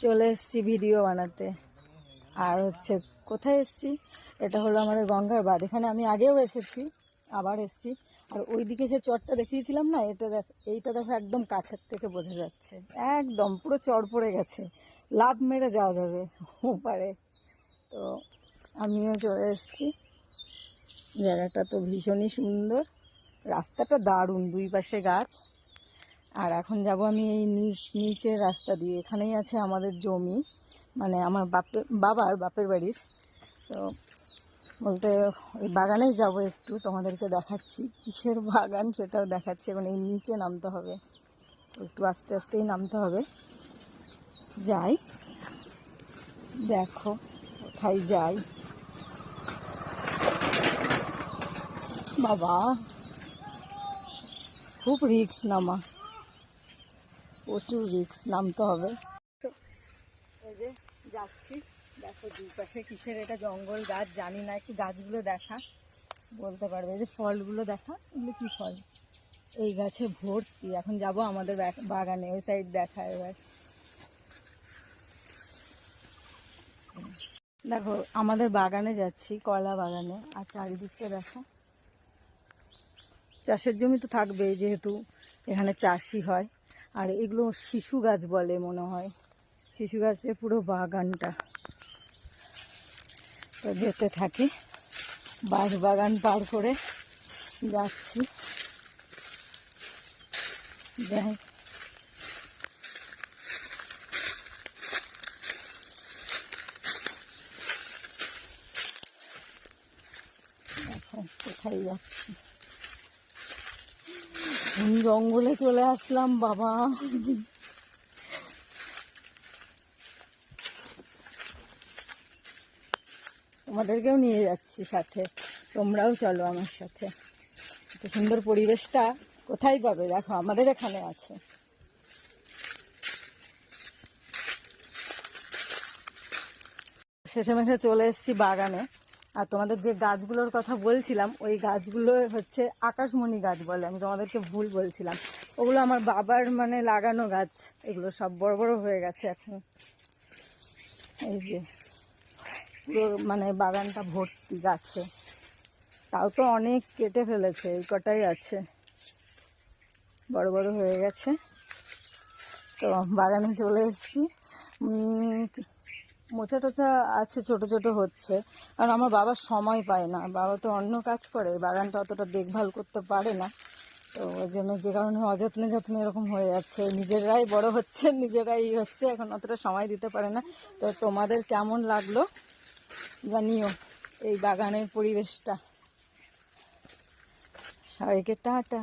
চলে এসেছি ভিডিও বানাতে। আর হচ্ছে কোথায় এসেছি, এটা হলো আমাদের গঙ্গার বাঁধ। এখানে আমি আগেও এসেছি, আবার এসেছি। আর ওইদিকে যে চরটা দেখিয়েছিলাম না, এইটা দেখো একদম কাছের থেকে বোঝা যাচ্ছে, একদম পুরো চর পড়ে গেছে, লাফ মেরে যাওয়া যাবে ওপারে। তো আমিও চলে এসেছি। জায়গাটা তো ভীষণই সুন্দর, রাস্তাটা দারুণ, দুই পাশে গাছ। আর এখন যাব আমি এই নিচের রাস্তা দিয়ে। এখানেই আছে আমাদের জমি, মানে আমার বাবার বাপের বাড়ির। তো বলতে ওই বাগানেই যাব, একটু তোমাদেরকে দেখাচ্ছি কিসের বাগান সেটাও দেখাচ্ছি। এখন এই নিচে নামতে হবে, একটু আস্তে আস্তেই নামতে হবে। যাই, দেখো কোথায় যাই। বাবা খুব রিস্ক নামা, প্রচুর রিস্ক, নামতে হবে। এই যে যাচ্ছি, দেখো দুই পাশে কিসের এটা জঙ্গল, গাছ জানি না, একটু গাছগুলো দেখা, বলতে পারবে। এই যে ফলগুলো দেখা, এগুলো কি ফল, এই গাছে ভর্তি। এখন যাব আমাদের বাগানে, ওই সাইড দেখা। এবার দেখো আমাদের বাগানে যাচ্ছি, কলা বাগানে। আর চারিদিকটা দেখো, চাষের জমি তো থাকবেই, যেহেতু এখানে চাষই হয়। আর এগুলো শিশু গাছ বলে মনে হয়, শিশু গাছে পুরো বাগানটা। তো যেতে থাকি, বাঁশ বাগান পার করে যাচ্ছি। যাই, দেখো কোথায় যাচ্ছি, জঙ্গলে চলে আসলাম বাবা। তোমাদেরকেও নিয়ে যাচ্ছি সাথে, তোমরাও চলো আমার সাথে। এত সুন্দর পরিবেশটা কোথায় পাবে, দেখো আমাদের এখানে আছে। শেষে চলে এসেছি বাগানে। আর তোমাদের যে গাছগুলোর কথা বলছিলাম, ওই গাছগুলো হচ্ছে আকাশমণি গাছ বলে, আমি তোমাদেরকে ভুল বলছিলাম। ওগুলো আমার বাবার মানে লাগানো গাছ, এগুলো সব বড় বড় হয়ে গেছে এখন। এই যে পুরো মানে বাগানটা ভর্তি গাছে, তাও তো অনেক কেটে ফেলেছে, এই কটাই আছে, বড় বড় হয়ে গেছে। তো বাগানে চলে এসেছি। মোচা টোচা আছে, ছোট ছোট হচ্ছে, কারণ আমার বাবার সময় পায় না, বাবা তো অন্য কাজ করে, বাগানটা অতটা দেখভাল করতে পারে না। তো ওই জন্য যে কারণে অযত্নে যত্নে এরকম হয়ে যাচ্ছে, নিজেরাই বড় হচ্ছে, নিজেরাই হচ্ছে, এখন অতটা সময় দিতে পারে না। তো তোমাদের কেমন লাগলো জানিও এই বাগানের পরিবেশটা। সবাইকে টাটা।